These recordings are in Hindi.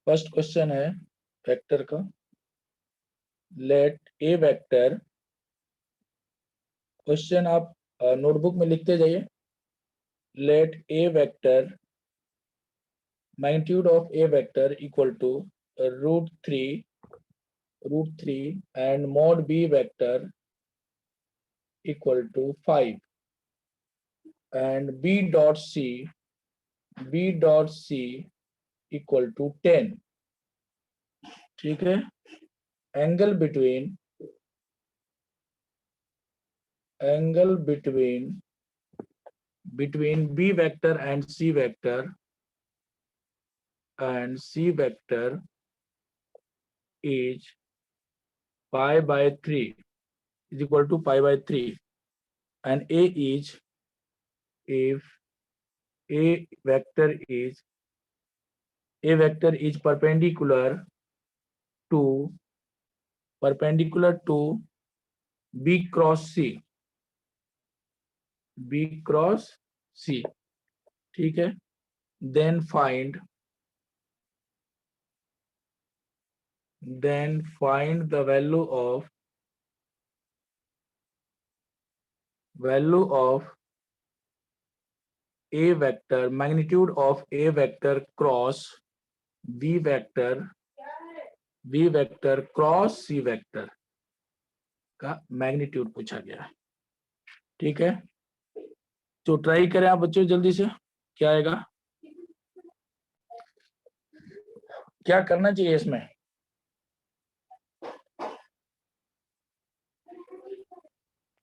फर्स्ट क्वेश्चन है वेक्टर का। लेट ए वेक्टर, क्वेश्चन आप नोटबुक में लिखते जाइए। Let A vector, magnitude of a vector equal to root 3 and mod b vector equal to 5 and b dot c equal to 10। ठीक है। Angle between b vector and c vector is pi by 3 is equal to pi by 3 and a is, if a vector is perpendicular to b cross c, ठीक है। then find the value of a vector, magnitude of a vector cross b vector cross c vector का मैग्नीट्यूड पूछा गया है। ठीक है, तो ट्राई करें आप बच्चों जल्दी से। क्या आएगा, क्या करना चाहिए इसमें?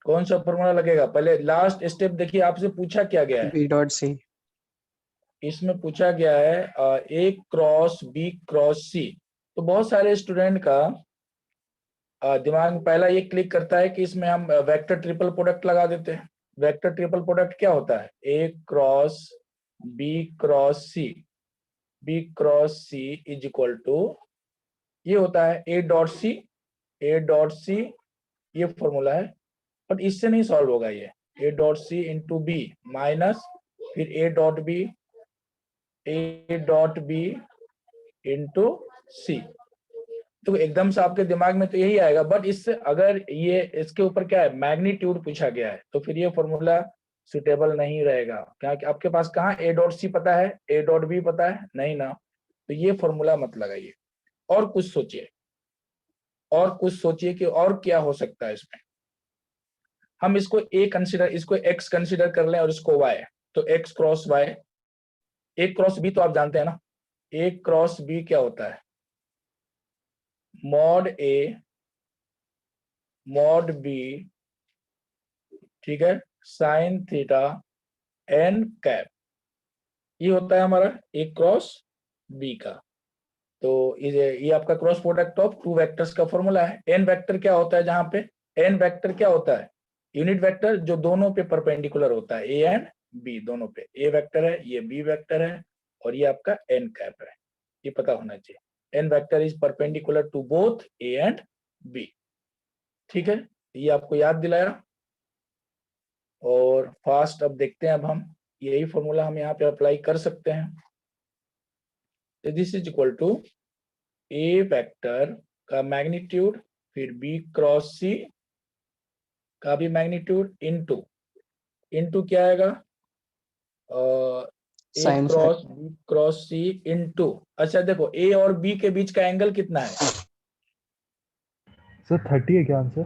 कौन सा फॉर्मूला लगेगा? पहले लास्ट स्टेप देखिए, आपसे पूछा क्या गया है। बी डॉट सी, इसमें पूछा गया है ए क्रॉस बी क्रॉस सी। तो बहुत सारे स्टूडेंट का दिमाग में पहला ये क्लिक करता है कि इसमें हम वेक्टर ट्रिपल प्रोडक्ट लगा देते हैं। वेक्टर ट्रिपल प्रोडक्ट क्या होता है? A cross B cross C is equal to, ये होता है ए डॉट सी, ये फॉर्मूला है। बट इससे नहीं सॉल्व होगा ये। A dot C into B minus फिर A dot B into C. तो एकदम से आपके दिमाग में तो यही आएगा। बट इससे अगर ये इसके ऊपर क्या है, मैग्नीट्यूड पूछा गया है, तो फिर ये फॉर्मूला सुटेबल नहीं रहेगा। क्या कि आपके पास कहाँ ए डॉट सी पता है, ए डॉट बी पता है? नहीं ना। तो ये फॉर्मूला मत लगाइए, और कुछ सोचिए कि और क्या हो सकता है इसमें। हम इसको इसको एक्स कंसिडर कर लें और इसको वाई। तो एक्स क्रॉस वाई, ए क्रॉस बी तो आप जानते हैं ना। ए क्रॉस बी क्या होता है? मॉड ए मॉड बी, ठीक है, साइन थीटा एन कैप, ये होता है हमारा ए क्रॉस बी का। तो ये आपका cross product of two vectors का फॉर्मूला है। एन वेक्टर क्या होता है? जहां पे एन वेक्टर क्या होता है? यूनिट वेक्टर जो दोनों पे परपेंडिकुलर होता है, ए एंड बी दोनों पे। ए वेक्टर है, ये बी वेक्टर है, और ये आपका एन कैप है। ये पता होना चाहिए। N vector is perpendicular to both A and B. ठीक है, ये आपको याद दिलाया। और फास्ट अब देखते हैं, अब हम यही फॉर्मूला हम यहाँ पे अप्लाई कर सकते हैं। This is equal to A vector का मैग्नीट्यूड फिर बी क्रॉस सी का भी मैग्नीट्यूड इनटू क्या आएगा? A sine cross B cross C into, अच्छा देखो ए और बी के बीच का एंगल कितना है? सर 30 है क्या आंसर?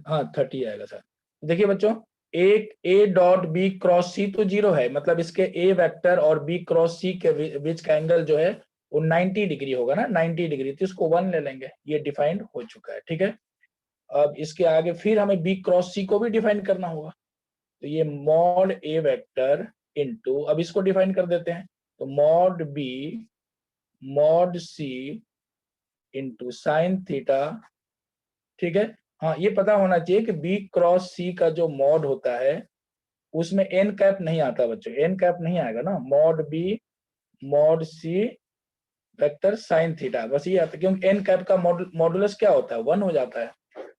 हाँ 30 आएगा सर। देखिए बच्चों, ए डॉट बी क्रॉस सी तो 0 है, मतलब इसके ए वेक्टर और बी क्रॉस सी के बीच का एंगल जो है वो 90 डिग्री होगा ना, 90 डिग्री। तो इसको 1 ले लेंगे, ये डिफाइंड हो चुका है। ठीक है, अब इसके आगे फिर हमें बी क्रॉस सी को भी डिफाइन करना होगा। तो ये मॉड ए वेक्टर इनटू, अब इसको डिफाइन कर देते हैं। तो mod B mod C into sine theta. ठीक है, हाँ ये पता होना चाहिए कि बी क्रॉस सी का जो मॉड होता है उसमें एन कैप नहीं आता बच्चों, एन कैप नहीं आएगा ना। Mod B mod C vector sine theta, बस ये आता है। क्योंकि एन कैप का मॉडुलस क्या होता है? 1 हो जाता है।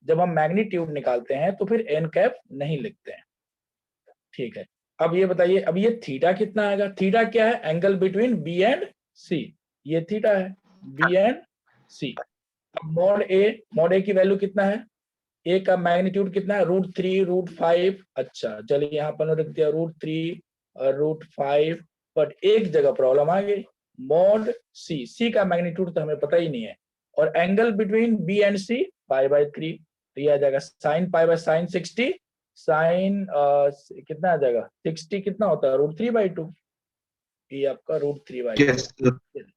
जब हम मैग्नीट्यूड निकालते हैं तो फिर एन कैप नहीं लिखते हैं। ठीक है, अब ये बताइए, अब ये थीटा कितना आएगा? थीटा क्या है? एंगल बिटवीन बी एंड सी, ये थीटा है, बी एंड सी। अब मॉड ए की वैल्यू कितना है, ए का मैग्नीट्यूड कितना है, √3 √5। अच्छा चलिए यहाँ पर रख दिया √3 और √5, बट एक जगह प्रॉब्लम आ गई, मॉड सी का मैग्नीट्यूड तो हमें पता ही नहीं है, और एंगल बिटवीन बी एंड सी π/3, तो ये आ जाएगा sin π/sin 60, साइन कितना आ जाएगा 60, कितना होता है √3/2, ये आपका √3/2। Yes sir.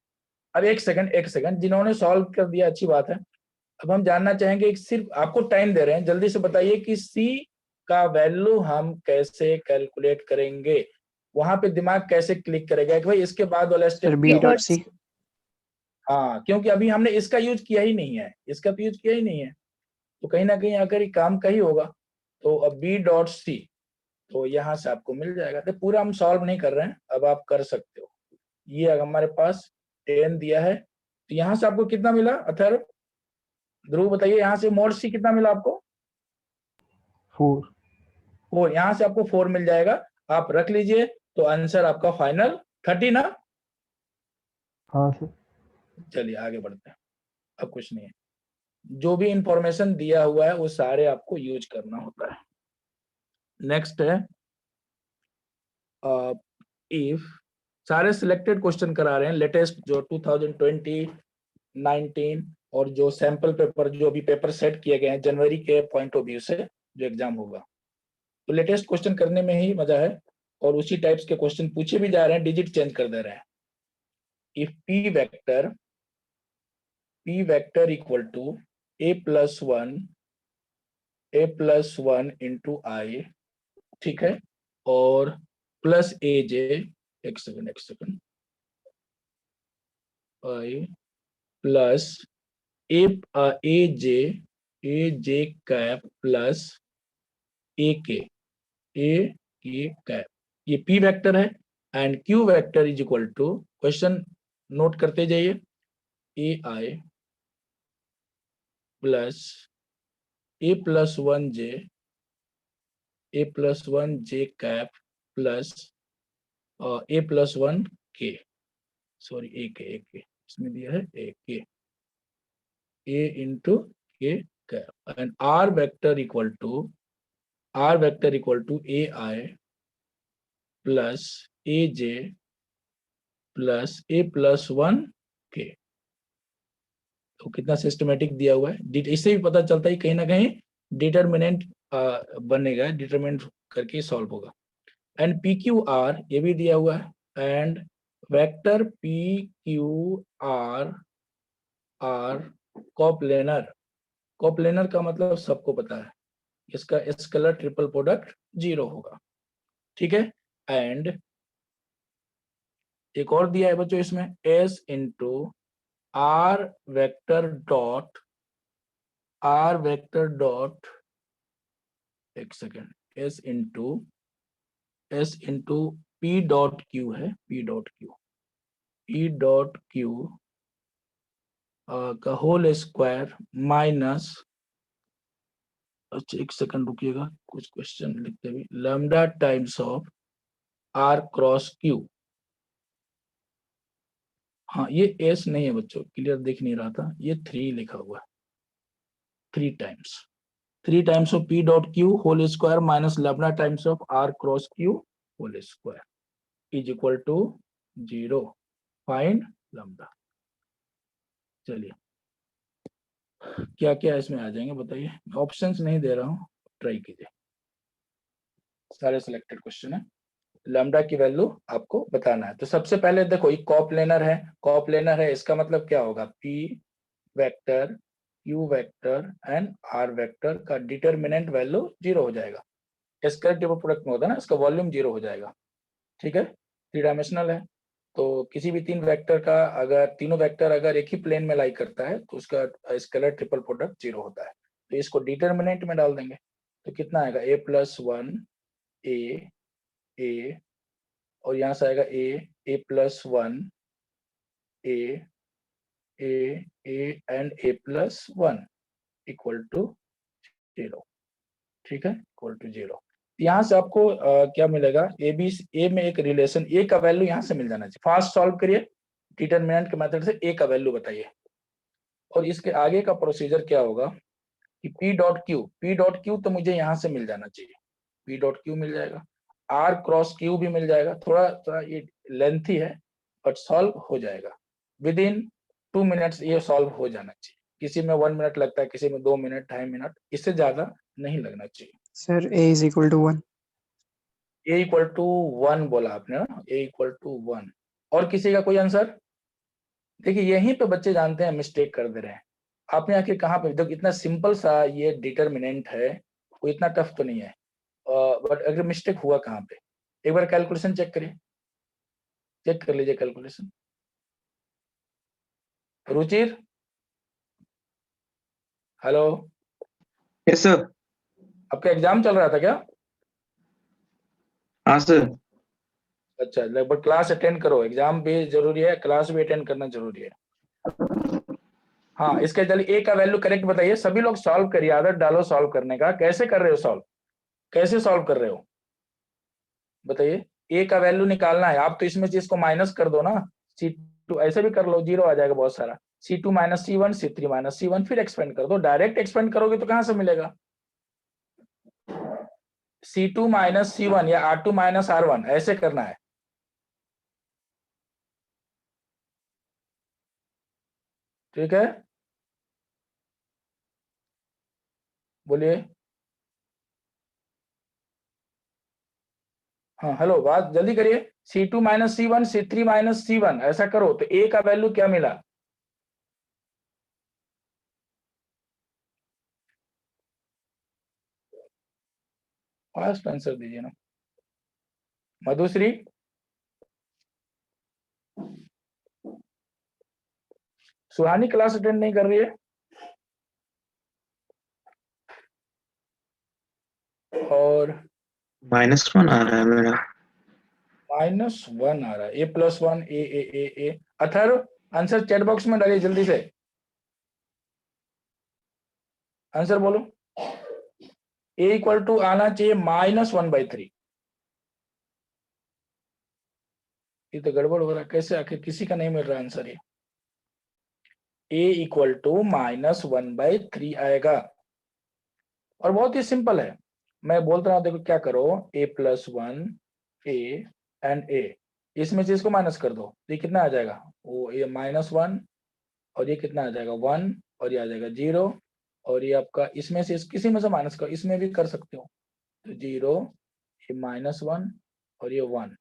अब एक सेकंड जिन्होंने सॉल्व कर दिया अच्छी बात है। अब हम जानना चाहेंगे, सिर्फ आपको टाइम दे रहे हैं, जल्दी से बताइए कि सी का वैल्यू हम कैसे कैलकुलेट करेंगे, वहां पे दिमाग कैसे क्लिक करेगा कि भाई इसके बाद वाला स्टेप सर क्या बी होगा। Dot C. हाँ, क्योंकि अभी हमने इसका यूज किया ही नहीं है, इसका तो यूज किया ही नहीं है, तो कहीं ना कहीं अगर ये काम का ही होगा, तो अब बी डॉट सी, तो यहाँ से आपको मिल जाएगा। तो पूरा हम सॉल्व नहीं कर रहे हैं, अब आप कर सकते हो। ये अगर हमारे पास 10 दिया है, तो यहाँ से आपको कितना मिला अथर्व, ध्रुव बताइए, यहाँ से मॉड सी कितना मिला आपको, 4। 4, यहाँ से आपको 4 मिल जाएगा, आप रख लीजिए। तो आंसर आपका फाइनल 30 ना। हाँ सर। चलिए आगे बढ़ते हैं, अब कुछ नहीं है, जो भी इंफॉर्मेशन दिया हुआ है वो सारे आपको यूज करना होता है। नेक्स्ट है इफ, सारे सिलेक्टेड क्वेश्चन करा रहे हैं लेटेस्ट, जो 2020, 19 और जो सैंपल पेपर, जो अभी पेपर सेट किए गए हैं जनवरी के पॉइंट ऑफ व्यू से जो एग्जाम होगा, तो लेटेस्ट क्वेश्चन करने में ही मजा है, और उसी टाइप्स के क्वेश्चन पूछे भी जा रहे हैं, डिजिट चेंज कर दे रहे हैं। If p vector equal to a+1 into i, ठीक है, और प्लस aj, एक second i plus aj cap plus a k cap, ये p वेक्टर है, and q vector is equal to, question note करते जाइए, ai plus a+1j cap plus a+1k, sorry a k इसमें दिया है a k, a into k cap, and r vector equal to ai plus aj plus a+1k। तो कितना सिस्टमेटिक दिया हुआ है, इससे भी पता चलता है कहीं ना कहीं डिटर्मिनेंट बनेगा, डिटर्मिनेंट करके सॉल्व होगा। एंड पी क्यू आर ये भी दिया हुआ है, and vector P Q R coplanar का मतलब सबको पता है, इसका स्केलर ट्रिपल प्रोडक्ट 0 होगा, ठीक है। एंड एक और दिया है बच्चों इसमें, s into r vector dot, एक second, s into p dot q है, p डॉट q का होल स्क्वायर माइनस, अच्छा एक सेकंड रुकिएगा, कुछ क्वेश्चन लिखते हुए, lambda times of r cross q। हाँ ये s नहीं है बच्चों, क्लियर दिख नहीं रहा था, ये 3 लिखा हुआ है, 3 times of p dot q whole square minus lambda times of r cross q whole square is equal to 0, find lambda. चलिए क्या क्या इसमें आ जाएंगे बताइए, ऑप्शंस नहीं दे रहा हूँ, ट्राई कीजिए, सारे सिलेक्टेड क्वेश्चन है, लैम्डा की वैल्यू आपको बताना है। तो सबसे पहले देखो ये कॉप्लेनर है, इसका मतलब क्या होगा, p vector q vector and r vector का डिटरमिनेंट वैल्यू 0 हो जाएगा, इसका डबल प्रोडक्ट में होता है ना, इसका वॉल्यूम 0 हो जाएगा, ठीक है, 3 डायमेंशनल है। तो किसी भी 3 वेक्टर का अगर तीनों वेक्टर अगर एक ही प्लेन में लाई करता है तो उसका स्केलर ट्रिपल प्रोडक्ट 0 होता है। तो इसको डिटरमिनेंट में डाल देंगे, तो कितना आएगा a+1 a और यहाँ से आएगा a+1 a and a+1 equal to 0, ठीक है, इक्वल टू 0। यहाँ से आपको क्या मिलेगा, ए में एक रिलेशन, ए का वैल्यू यहाँ से मिल जाना चाहिए। फास्ट सॉल्व करिए, डिटरमिनेंट के मेथड से ए का वैल्यू बताइए। और इसके आगे का प्रोसीजर क्या होगा कि पी डॉट क्यू तो मुझे यहाँ से मिल जाना चाहिए, पी डॉट क्यू मिल जाएगा, आर क्रॉस क्यू भी मिल जाएगा। थोड़ा सा ये लेंथी है बट सॉल्व हो जाएगा विद इन 2 मिनट्स, ये सॉल्व हो जाना चाहिए। किसी में 1 मिनट लगता है, किसी में 2 मिनट, 2.5 मिनट, इससे ज्यादा नहीं लगना चाहिए। Sir a is equal to 1। A equal to 1 बोला आपने ना, ए इक्वल टू 1। और किसी का कोई आंसर? देखिए यहीं पे बच्चे जानते हैं मिस्टेक कर दे रहे हैं। आपने आखिर कहाँ पे, देखो इतना सिंपल सा ये डिटरमिनेंट है, वो इतना टफ तो नहीं है, बट अगर मिस्टेक हुआ कहाँ पे, एक बार कैलकुलेशन चेक करिए, चेक कर लीजिए calculation. Ruchir, hello, yes sir. आपका एग्जाम चल रहा था क्या? हाँ सर। अच्छा, लगभग क्लास अटेंड करो, एग्जाम भी जरूरी है, क्लास भी अटेंड करना जरूरी है। हाँ, इसके चलिए ए का वैल्यू करेक्ट बताइए, सभी लोग सॉल्व करिए, आदत डालो सॉल्व करने का। कैसे कर रहे हो सॉल्व, कैसे सॉल्व कर रहे हो बताइए। ए का वैल्यू निकालना है, आप तो इसमें से इसको माइनस कर दो ना, C2 ऐसे भी कर लो, 0 आ जाएगा बहुत सारा, C2 minus C1, C3 minus C1, फिर एक्सपेंड कर दो। डायरेक्ट एक्सपेंड करोगे तो कहां से मिलेगा? C2 माइनस C1 या R2 माइनस R1 ऐसे करना है। ठीक है, बोलिए। हाँ हेलो, बात जल्दी करिए। C2 minus C1, C3 minus C1 ऐसा करो तो ए का वैल्यू क्या मिला? फास्ट आंसर दीजिए ना। मधुश्री, सुहानी क्लास अटेंड नहीं कर रही है? और -1 आ रहा है मेरा। -1 आ रहा है, A+1, ए। अथर्व, आंसर चैट बॉक्स में डालिए जल्दी से, आंसर बोलो। ए इक्वल टू आना चाहिए -1/3। ये तो गड़बड़ हो रहा है, कैसे आखिर किसी का नहीं मिल रहा आंसर ये। ए इक्वल टू -1/3 आएगा, और बहुत ही सिंपल है। मैं बोलता हूँ देखो क्या करो, A+1 A एंड A, इसमें से इसको माइनस कर दो, ये कितना आ जाएगा, वो ये -1, और ये कितना आ जाएगा 1, और ये आ जाएगा 0, और ये आपका इसमें से किसी में से माइनस करो, इसमें भी कर सकते हो, तो 0, ये -1 और ये 1।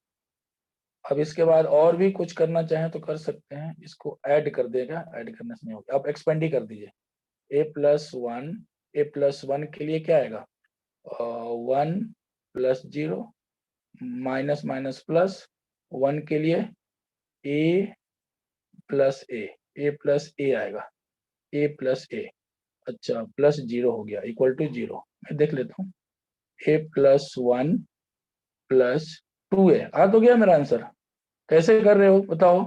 अब इसके बाद और भी कुछ करना चाहें तो कर सकते हैं, इसको ऐड कर देगा, ऐड करने से नहीं होगा, अब एक्सपेंड ही कर दीजिए। A+1 के लिए क्या आएगा, 1 + 0 माइनस माइनस प्लस, 1 के लिए A+A आएगा, A+A। अच्छा, +0 हो गया, इक्वल टू 0। मैं देख लेता हूँ, A+1 + 2A आ तो गया मेरा आंसर। कैसे कर रहे हो बताओ,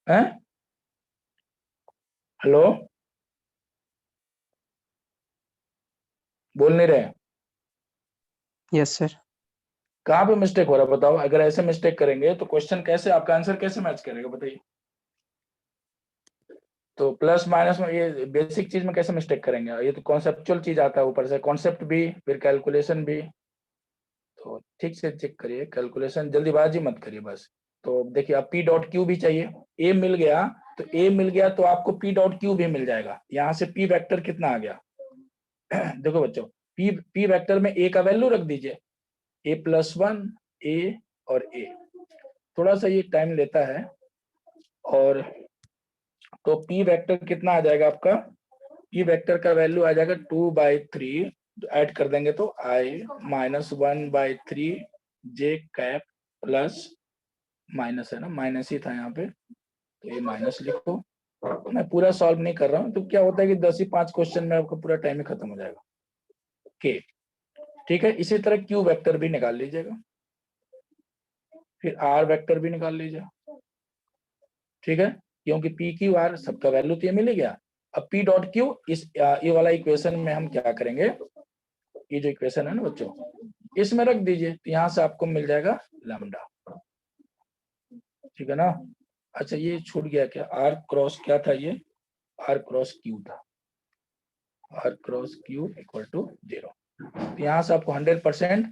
हैं? हेलो, बोल नहीं रहे? Yes sir. कहाँ पे मिस्टेक हो रहा है बताओ। अगर ऐसे मिस्टेक करेंगे तो क्वेश्चन कैसे, आपका आंसर कैसे मैच करेगा बताइए। तो प्लस माइनस में ये बेसिक चीज में कैसे मिस्टेक करेंगे, ये तो कॉन्सेप्चुअल चीज आता है, ऊपर से कॉन्सेप्ट भी फिर कैलकुलेशन भी, तो ठीक से चेक करिए कैलकुलेशन, जल्दीबाजी मत करिए बस। तो देखिए अब पी डॉट क्यू भी चाहिए, ए मिल गया, तो ए मिल गया तो आपको पी डॉट क्यू भी मिल जाएगा। यहाँ से पी वेक्टर कितना आ गया देखो बच्चों, पी वेक्टर में ए का वैल्यू रख दीजिए, A+1 A और A। थोड़ा सा ये टाइम लेता है, और तो P वेक्टर कितना आ जाएगा आपका, P वेक्टर का वैल्यू आ जाएगा 2/3, ऐड कर देंगे तो I -1/3 J cap plus, minus है ना, माइनस ही था यहाँ पे, तो ये माइनस लिखो। मैं पूरा सॉल्व नहीं कर रहा हूँ, तो क्या होता है कि 10 ही 5 क्वेश्चन में आपका पूरा टाइम ही खत्म हो जाएगा। के ठीक है, इसी तरह Q वेक्टर भी निकाल लीजिएगा, फिर R वेक्टर भी निकाल लीजिए, ठीक है, क्योंकि पी क्यू आर सबका वैल्यू तो ये मिल ही गया। अब पी डॉट क्यू, इस ये वाला इक्वेशन में हम क्या करेंगे, ये जो इक्वेशन है ना बच्चों, इसमें रख दीजिए, तो यहाँ से आपको मिल जाएगा लैम्डा। ठीक है ना। अच्छा ये छूट गया क्या, आर क्रॉस क्या था ये, आर क्रॉस क्यू था, r cross q equal to 0। तो यहाँ से आपको 100%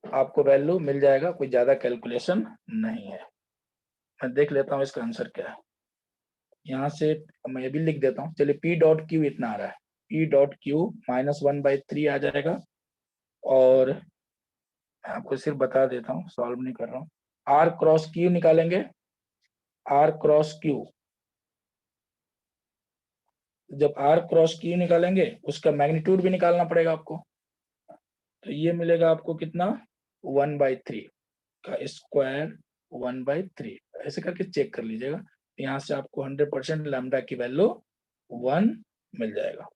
आपको वैल्यू मिल जाएगा, कोई ज्यादा कैलकुलेशन नहीं है। मैं देख लेता हूँ इसका आंसर क्या है, यहाँ से मैं ये भी लिख देता हूँ। चलिए पी डॉट क्यू इतना आ रहा है, पी डॉट क्यू -1/3 आ जाएगा। और मैं आपको सिर्फ बता देता हूँ, सॉल्व नहीं कर रहा हूँ। आर क्रॉस क्यू निकालेंगे, आर क्रॉस क्यू, जब आर क्रॉस क्यू निकालेंगे उसका मैग्नीट्यूड भी निकालना पड़ेगा आपको। तो ये मिलेगा आपको कितना, 1/3 का स्क्वायर 1/3, ऐसे करके चेक कर लीजिएगा। यहाँ से आपको 100% लैम्डा की वैल्यू 1 मिल जाएगा।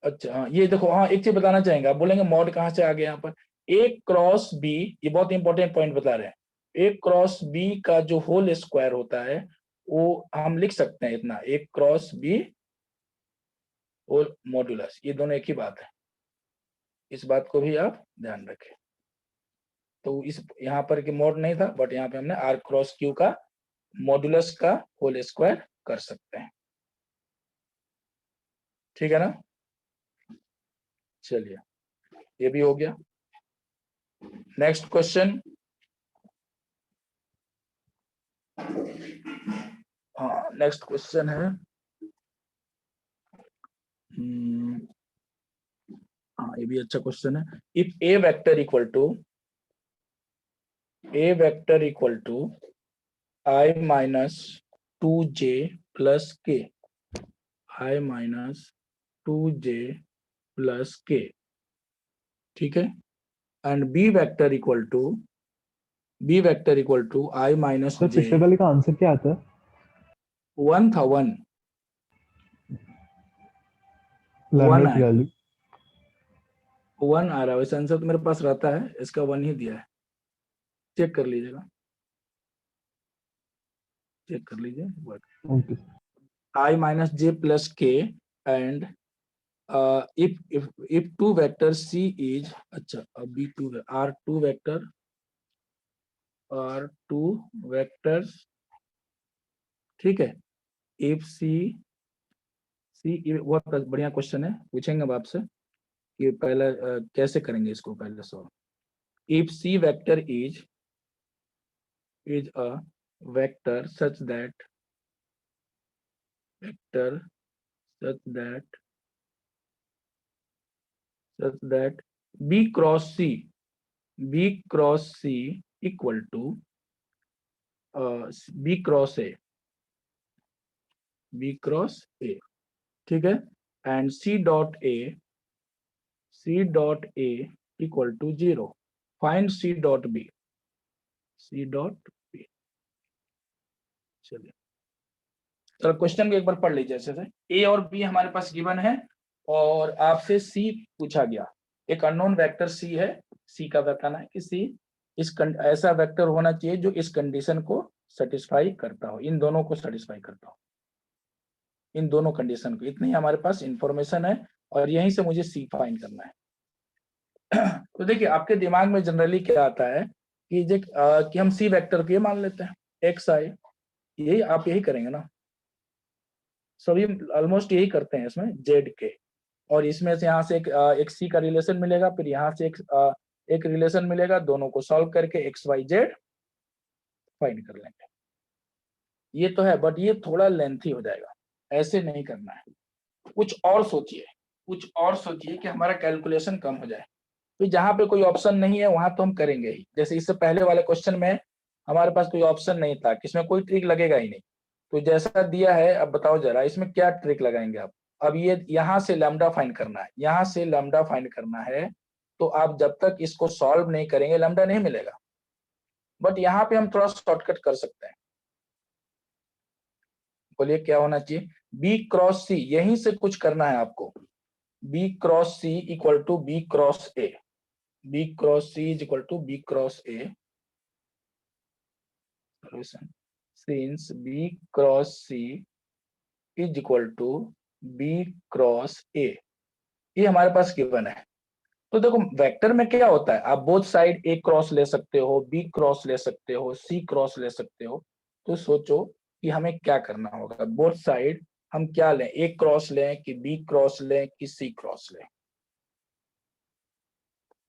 अच्छा हाँ ये देखो, हाँ एक चीज बताना चाहेंगे, आप बोलेंगे मॉड कहाँ से आ गया यहाँ पर, ए क्रॉस बी, ये बहुत इंपॉर्टेंट पॉइंट बता रहे हैं। ए क्रॉस बी का जो होल स्क्वायर होता है वो हम लिख सकते हैं इतना, ए क्रॉस बी और मॉड्यूलस, ये दोनों एक ही बात है, इस बात को भी आप ध्यान रखें। तो इस यहाँ पर कि मॉड नहीं था, बट यहाँ पे हमने आर क्रॉस क्यू का मॉड्यूलस का होल स्क्वायर कर सकते हैं। ठीक है ना, चलिए ये भी हो गया। नेक्स्ट क्वेश्चन, हाँ नेक्स्ट क्वेश्चन है, हाँ ये भी अच्छा क्वेश्चन है। If a vector equal to I - 2j plus k, I - 2j plus k, ठीक है, and b vector equal to I sir - j, पिछले वाले का आंसर क्या आता है? 1 था, 1 लैम्डा की आया, वैल्यू 1 आ रहा है। वैसे आंसर तो मेरे पास रहता है, इसका 1 ही दिया है, चेक कर लीजिएगा, चेक कर लीजिए। Okay I - j plus k and if two vector c is, अच्छा अब b2 r2 vectors, ठीक है, इफ सी बहुत बढ़िया क्वेश्चन है, पूछेंगे अब आपसे कि पहले कैसे करेंगे इसको पहले solve. If c vector is a vector such that b cross c equal to b cross a, ठीक है, and c dot a equal to 0, find c dot b। चलिए चलो क्वेश्चन को एक बार पढ़ लीजिए अच्छे से। ए और बी हमारे पास गिवन है और आपसे सी पूछा गया, एक अननोन वेक्टर सी है, सी का बताना है कि सी ऐसा वेक्टर होना चाहिए जो इस कंडीशन को सेटिस्फाई करता हो, इन दोनों को सेटिस्फाई करता हो, इन दोनों कंडीशन को, इतनी हमारे पास इंफॉर्मेशन है और यहीं से मुझे सी फाइंड करना है। तो देखिए आपके दिमाग में जनरली क्या आता है कि हम सी वेक्टर को ये मान लेते हैं एक्स आई, यही आप यही करेंगे ना, सभी ऑलमोस्ट यही करते हैं इसमें जेड के, और इसमें से यहाँ से एक सी का रिलेशन मिलेगा, फिर यहाँ से एक रिलेशन मिलेगा, दोनों को सॉल्व करके एक्स वाई जेड फाइंड कर लेंगे। ये तो है, बट ये थोड़ा लेंथी हो जाएगा, ऐसे नहीं करना है, कुछ और सोचिए कि हमारा कैलकुलेशन कम हो जाए। तो जहां पे कोई ऑप्शन नहीं है वहां तो हम करेंगे ही, जैसे इससे पहले वाले क्वेश्चन में हमारे पास कोई ऑप्शन नहीं था, इसमें कोई ट्रिक लगेगा ही नहीं, तो जैसा दिया है अब बताओ जरा इसमें क्या ट्रिक लगाएंगे आप। अब ये यहाँ से लैम्डा फाइंड करना है, यहाँ से लैम्डा फाइंड करना है, तो आप जब तक इसको सॉल्व नहीं करेंगे लैम्डा नहीं मिलेगा, बट यहाँ पे हम थोड़ा शॉर्टकट कर सकते हैं। बोलिए क्या होना चाहिए, बी क्रॉस सी, यहीं से कुछ करना है आपको, b cross c equal to b cross a, B cross C is equal to B cross A. Solution. Since B cross C is equal to B cross A, ये हमारे पास गिवन है, तो देखो वेक्टर में क्या होता है, आप बोथ साइड ए क्रॉस ले सकते हो, बी क्रॉस ले सकते हो, सी क्रॉस ले सकते हो। तो सोचो कि हमें क्या करना होगा, बोथ साइड हम क्या लें, ए क्रॉस लें कि बी क्रॉस लें कि सी क्रॉस लें।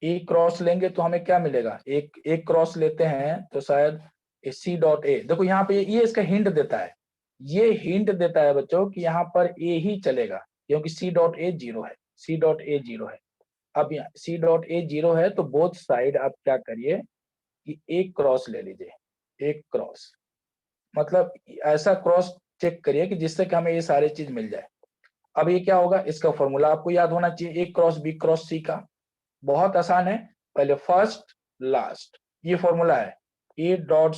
ए क्रॉस लेंगे तो हमें क्या मिलेगा, एक क्रॉस लेते हैं तो शायद सी डॉट ए, देखो यहाँ पे ये इसका हिंट देता है, ये हिंट देता है बच्चों कि यहाँ पर ए ही चलेगा, क्योंकि सी डॉट ए जीरो है, सी डॉट ए जीरो है। अब यहाँ सी डॉट ए जीरो है तो बोथ साइड आप क्या करिए कि एक क्रॉस ले लीजिए, एक क्रॉस, मतलब ऐसा क्रॉस चेक करिए कि जिससे कि हमें ये सारी चीज मिल जाए। अब ये क्या होगा, इसका फॉर्मूला आपको याद होना चाहिए, एक क्रॉस बी क्रॉस सी का। बहुत आसान है, पहले फर्स्ट लास्ट, ये फॉर्मूला है A dot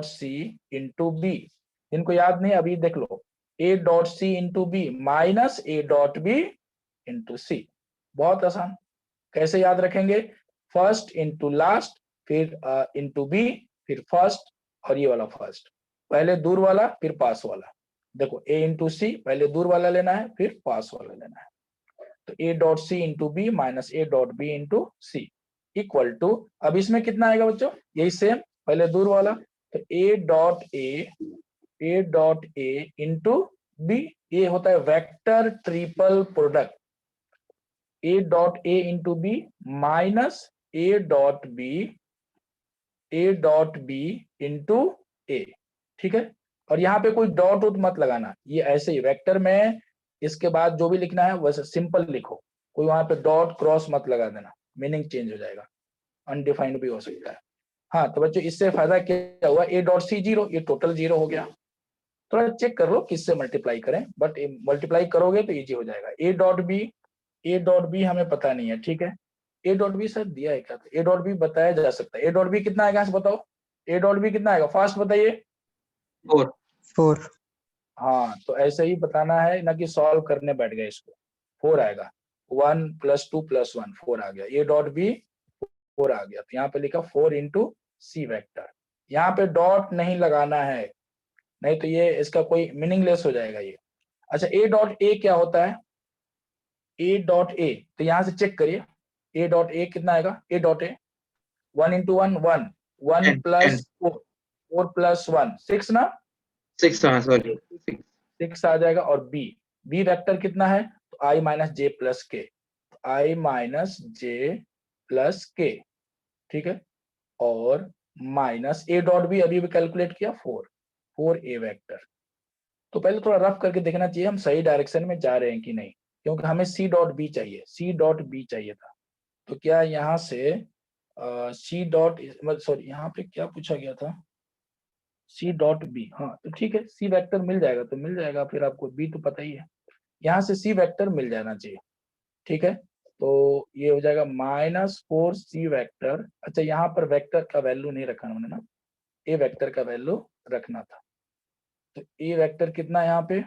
C into B. इनको याद नहीं अभी देख लो, A dot C into B minus A dot B into C. बहुत आसान, कैसे याद रखेंगे, फर्स्ट इंटू लास्ट, फिर इंटू बी, फिर फर्स्ट और ये वाला फर्स्ट, पहले दूर वाला फिर पास वाला। देखो ए इंटू सी, पहले दूर वाला लेना है फिर पास वाला लेना है। तो ए dot C into B minus A dot B into c equal to, अब इसमें कितना आएगा बच्चों, यही सेम, पहले दूर वाला, तो ए डॉट ए इंटू बी, ये होता है vector triple product, A dot A into B minus A dot B into A. ठीक है, और यहाँ पे कोई डॉट उट मत लगाना, ये ऐसे ही वेक्टर में इसके बाद जो भी लिखना है वैसे सिंपल लिखो, कोई वहां पे डॉट क्रॉस मत लगा देना, मीनिंग चेंज हो जाएगा, अनडिफाइंड भी हो सकता है। हाँ तो बच्चों इससे फायदा क्या हुआ, ए डॉट सी जीरो, ये टोटल जीरो हो गया। थोड़ा चेक कर लो किससे मल्टीप्लाई करें, बट मल्टीप्लाई करोगे तो इजी हो जाएगा। ए डॉट बी हमें पता नहीं है, ठीक है, ए डॉट बी सर दिया है क्या, ए डॉट बी बताया जा सकता है, ए डॉट बी कितना आएगा बताओ, ए डॉट बी कितना आएगा फास्ट बताइए। 4 4. हाँ तो ऐसे ही बताना है ना कि सॉल्व करने बैठ गए इसको, 4 आएगा, 1 + 2 + 1 4 आ गया, ए डॉट बी 4 आ गया। तो यहाँ पे लिखा 4 इंटू सी वेक्टर, यहाँ पे डॉट नहीं लगाना है, नहीं तो ये इसका कोई मीनिंगलेस हो जाएगा ये। अच्छा ए डॉट ए क्या होता है, ए डॉट ए, तो यहाँ से चेक करिए, ए डॉट ए कितना आएगा, ए डॉट ए 1 इंटू 1 1, 1 10 + 4 4 + 1 6 ना, 6 हाँ सॉरी 6 6 आ जाएगा। और बी वेक्टर कितना है, तो i माइनस जे प्लस के, i माइनस जे प्लस के, ठीक है, और माइनस ए डॉट बी अभी भी कैलकुलेट किया 4 ए वेक्टर। तो पहले थोड़ा रफ करके देखना चाहिए हम सही डायरेक्शन में जा रहे हैं कि नहीं, क्योंकि हमें सी डॉट बी चाहिए, सी डॉट बी चाहिए था। तो क्या यहाँ से सी डॉट, सॉरी यहाँ पे क्या पूछा गया था, सी डॉट बी, हाँ तो ठीक है, सी वेक्टर मिल जाएगा तो मिल जाएगा, फिर आपको बी तो पता ही है, यहाँ से सी वेक्टर मिल जाना चाहिए। ठीक है, तो ये हो जाएगा -4 सी वेक्टर। अच्छा यहाँ पर वेक्टर का वैल्यू नहीं रखा उन्होंने ना, ए वेक्टर का वैल्यू रखना था। तो ए वेक्टर कितना है यहाँ पे,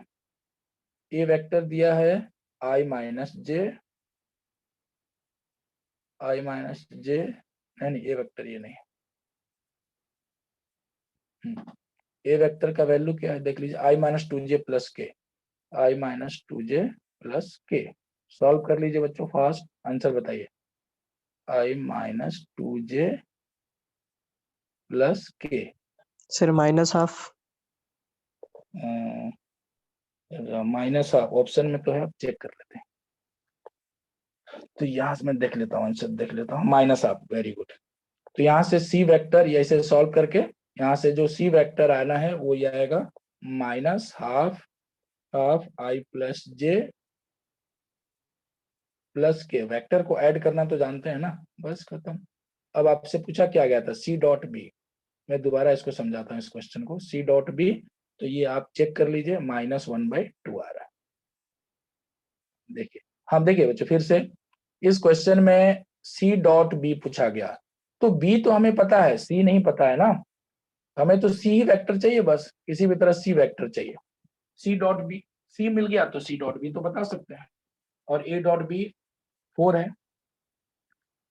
ए वेक्टर दिया है i माइनस जे, नहीं ए वेक्टर ये नहीं, ए वेक्टर का वैल्यू क्या है देख लीजिए, i माइनस 2j प्लस के, i माइनस 2j प्लस के। सॉल्व कर लीजिए बच्चों फास्ट, आंसर बताइए, i माइनस 2j प्लस के, Sir, -half. Minus half option में तो है, चेक कर लेते हैं। तो यहाँ से मैं देख लेता हूँ, आंसर देख लेता हूँ, माइनस हाफ, वेरी गुड। तो यहाँ से सी वेक्टर ऐसे सॉल्व करके यहाँ से जो सी वेक्टर आना है वो ये आएगा -half i plus J plus के, वेक्टर को ऐड करना तो जानते हैं ना, बस खत्म। अब आपसे पूछा क्या गया था, सी डॉट बी, मैं दोबारा इसको समझाता हूँ इस क्वेश्चन को, सी डॉट बी, तो ये आप चेक कर लीजिए -1/2 आ रहा है। देखिए, हाँ देखिए बच्चों फिर से, इस क्वेश्चन में सी डॉट बी पूछा गया, तो बी तो हमें पता है, सी नहीं पता है ना, हमें तो सी ही वेक्टर चाहिए, बस किसी भी तरह सी वेक्टर चाहिए। सी डॉट बी, सी मिल गया तो सी डॉट बी तो बता सकते हैं, और ए डॉट बी 4 है।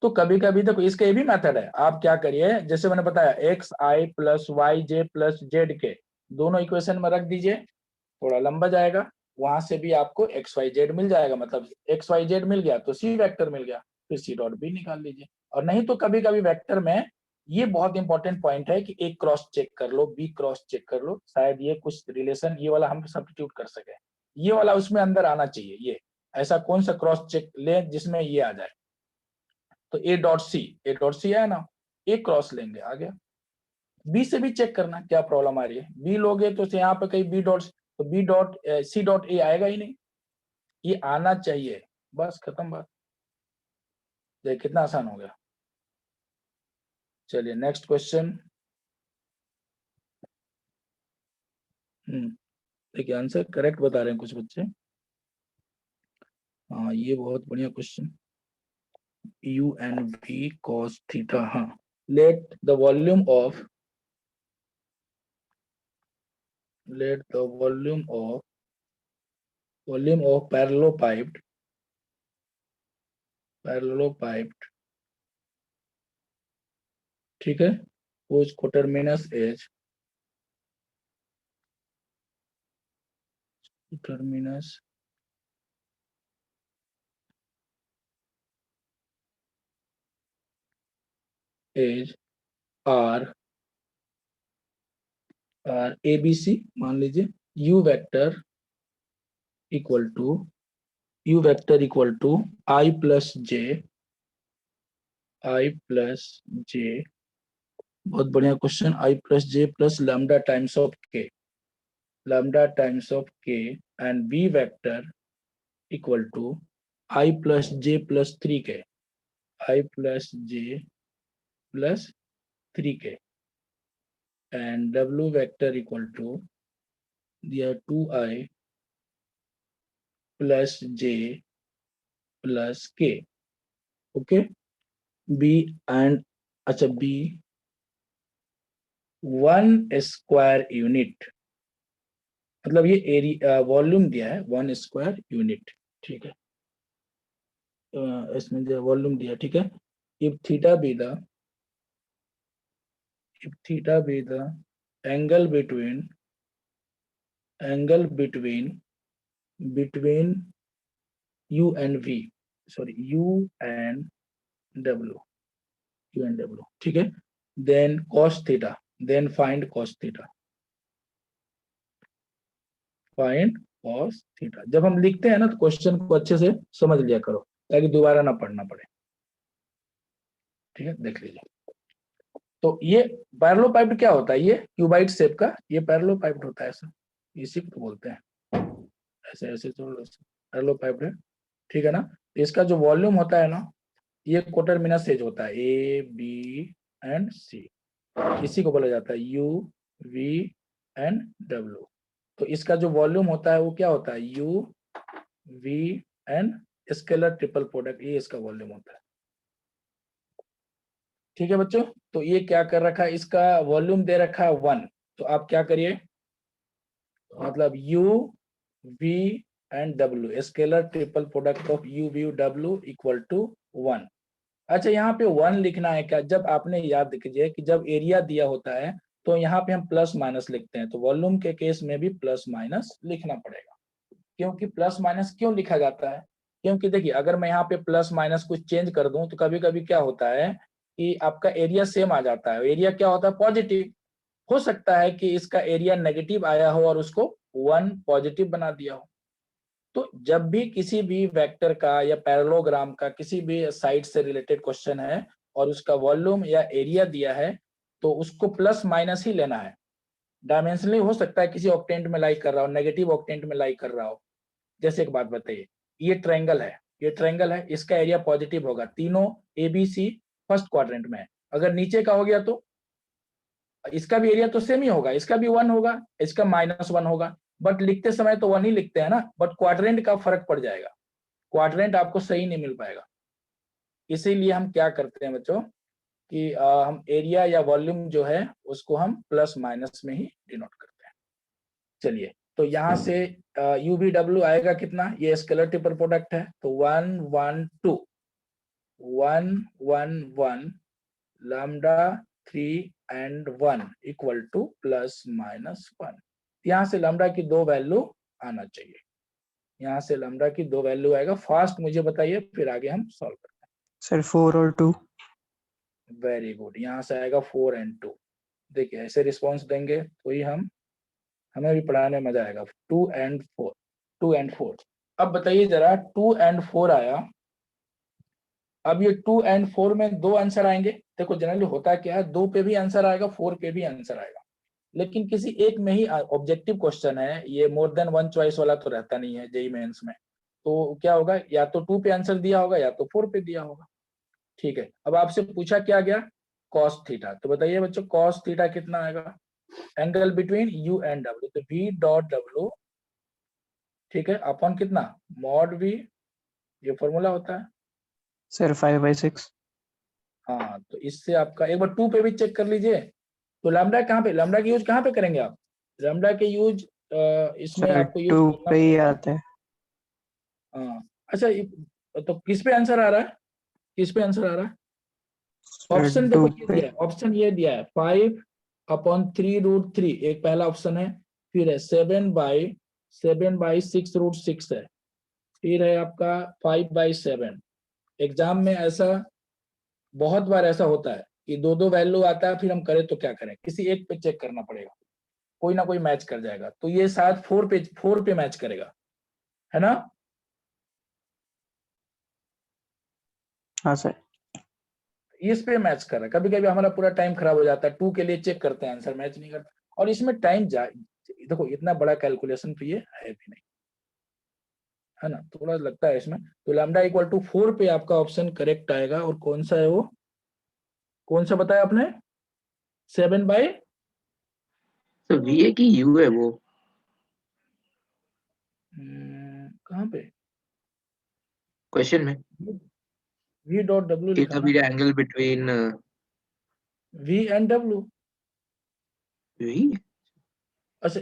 तो कभी कभी देखो इसका ये भी मेथड है, आप क्या करिए, जैसे मैंने बताया एक्स आई प्लस वाई जे प्लस जेड के दोनों इक्वेशन में रख दीजिए, थोड़ा लंबा जाएगा, वहां से भी आपको एक्स वाई जेड मिल जाएगा, मतलब एक्स वाई जेड मिल गया तो सी वेक्टर मिल गया, फिर सी डॉट बी निकाल लीजिए। और नहीं तो कभी कभी वेक्टर में ये बहुत इंपॉर्टेंट पॉइंट है कि एक क्रॉस चेक कर लो, बी क्रॉस चेक कर लो, शायद ये कुछ रिलेशन ये वाला हम सब्स्टिट्यूट कर सके, ये वाला उसमें अंदर आना चाहिए। ये ऐसा कौन सा क्रॉस चेक ले जिसमें ये आ जाए, तो ए डॉट सी है ना, ए क्रॉस लेंगे, आ गया। बी से भी चेक करना क्या प्रॉब्लम आ रही है, बी लोगे तो यहाँ पे कहीं बी डॉट, तो b dot c dot a आएगा ही नहीं, ये आना चाहिए, बस खत्म बात। देखिए कितना आसान हो गया। चलिए नेक्स्ट क्वेश्चन। देखिए आंसर करेक्ट बता रहे हैं कुछ बच्चे। हाँ ये बहुत बढ़िया question, U N V cos theta. हाँ, let the volume of parallelopiped ठीक है, whose coterminous edge are ABC मान लीजिए, u vector equal to I plus j, बहुत बढ़िया question, I plus j plus lambda times of k and b vector equal to I plus j plus 3k, and w vector equal to दिया 2i plus j plus k, okay. b and अच्छा b 1 स्क्वायर यूनिट, मतलब ये एरिया वॉल्यूम दिया है 1 स्क्वायर यूनिट, ठीक है, इसमें दिया वॉल्यूम दिया, ठीक है। if theta be the angle between u and v, sorry u and w, ठीक है, then cos theta, then find cos theta। जब हम लिखते हैं ना तो क्वेश्चन को अच्छे से समझ लिया करो ताकि दोबारा ना पढ़ना पड़े, ठीक है। देख लीजिए, तो ये पैरेललोपाइप्ड क्या होता है, ये क्यूबाइड शेप का ये पैरेललोपाइप्ड होता है, ऐसा इसी को बोलते हैं, ऐसे ऐसे पैरेललोपाइप्ड है, ठीक है ना। तो इसका जो वॉल्यूम होता है ना, ये कोटरमिनस एज होता है, ए बी एंड सी, इसी को बोला जाता है यू वी एंड डब्ल्यू। तो इसका जो वॉल्यूम होता है वो क्या होता है, u we and scalar triple product, ये इसका वॉल्यूम होता है, ठीक है बच्चों। तो ये क्या कर रखा है, इसका वॉल्यूम दे रखा है 1, तो आप क्या करिए, मतलब U we and W scalar triple product of U V W equal to 1। अच्छा यहाँ पे 1 लिखना है क्या, जब आपने याद कीजिए कि जब एरिया दिया होता है तो यहाँ पे हम प्लस माइनस लिखते हैं, तो वॉल्यूम के केस में भी प्लस माइनस लिखना पड़ेगा। क्योंकि प्लस माइनस क्यों लिखा जाता है, क्योंकि देखिए अगर मैं यहाँ पे प्लस माइनस कुछ चेंज कर दूं तो कभी कभी क्या होता है कि आपका एरिया सेम आ जाता है, एरिया क्या होता है पॉजिटिव, हो सकता है कि इसका एरिया नेगेटिव आया हो और उसको 1 पॉजिटिव बना दिया हो। तो जब भी किसी भी वेक्टर का या पैरेललोग्राम का किसी भी साइड से रिलेटेड क्वेश्चन है और उसका वॉल्यूम या एरिया दिया है तो उसको प्लस माइनस ही लेना है। डायमेंशनली हो सकता है किसी ऑक्टेंट में लाई कर रहा हो, नेगेटिव ऑक्टेंट में लाई कर रहा हो। जैसे एक बात बताइए, ये ट्रायंगल है, इसका एरिया पॉजिटिव होगा, तीनों a b c first quadrant में है। अगर नीचे का हो गया तो इसका भी एरिया तो सेम ही होगा, इसका भी 1 होगा, इसका -1 होगा, बट लिखते समय तो 1 ही लिखते हैं ना, बट क्वाड्रेंट का फर्क पड़ जाएगा, क्वाड्रेंट आपको सही नहीं मिल पाएगा। इसीलिए हम क्या करते हैं बच्चों कि हम एरिया या वॉल्यूम जो है उसको हम प्लस माइनस में ही डिनोट करते हैं। चलिए, तो यहाँ से यू वी डब्ल्यू आएगा कितना, ये स्केलर ट्रिपल प्रोडक्ट है, तो 1 1 2 1 1 1 lambda 3 and 1 equal two plus minus 1। यहाँ से लैम्डा की 2 वैल्यू आना चाहिए, यहाँ से लैम्डा की 2 वैल्यू आएगा। फास्ट मुझे बताइए, फिर आगे हम सॉल्व करते सर 4 और 2। हैं। वेरी गुड, यहाँ से आएगा 4 and 2। देखिए ऐसे रिस्पॉन्स देंगे तो ही हमें भी पढ़ाने में मजा आएगा। 2 and 4, 2 and 4। अब बताइए जरा, 2 and 4 आया। अब ये 2 and 4 में 2 आंसर आएंगे। देखो जनरली होता क्या है, 2 पे भी आंसर आएगा, 4 पे भी आंसर आएगा, लेकिन किसी एक में ही ऑब्जेक्टिव क्वेश्चन है, ये मोर देन 1 चॉइस वाला तो रहता नहीं है जेईई मेंस में। तो क्या होगा, या तो 2 पे आंसर दिया होगा या तो 4 पे दिया होगा। ठीक है, अब आपसे पूछा क्या गया, कॉस थीटा। तो बताइए बच्चों, कॉस थीटा कितना आएगा, angle between you and W, तो v डॉट डब्ल्यू, ठीक है, अपॉन कितना, मॉड v, ये फॉर्मूला होता है। सर 5/6। हाँ, तो इससे आपका एक बार 2 पे भी चेक कर लीजिए। तो लैम्डा कहाँ पे, लैम्डा की यूज कहाँ पे करेंगे आप, लैम्डा के यूज इसमें सर आपको यूज 2 करना पे ही पड़ेगा। आते हैं। हाँ, अच्छा तो किस पे आंसर आ रहा है, किस पे आंसर आ रहा है, सर ऑप्शन देखो 2 ये पे। दिया है, ऑप्शन ये दिया है 5/3√3, एक पहला ऑप्शन है। फिर है 7/6√6 है। फिर है आपका 5/7। एग्जाम में ऐसा बहुत बार ऐसा होता है कि 2 वैल्यू आता है, फिर हम करें तो क्या करें, किसी एक पे चेक करना पड़ेगा, कोई ना कोई मैच कर जाएगा। तो ये शायद 4 पे मैच करेगा, है ना। हाँ सर। इस पे मैच कर रहा है। कभी कभी हमारा पूरा टाइम खराब हो जाता है, 2 के लिए चेक करते हैं, आंसर मैच नहीं करता, और इसमें टाइम देखो इतना बड़ा कैलकुलेशन तो ये है भी नहीं, है ना, थोड़ा लगता है इसमें। तो लैम्डा इक्वल टू 4 पे आपका ऑप्शन करेक्ट आएगा। और कौन सा है वो, कौन सा बताया आपने, 7 बाई, तो v है कि u है वो? कहाँ पे, क्वेश्चन में v डॉट डब्ल्यू कि लिखा ना, the angle between v and W. v अच्छा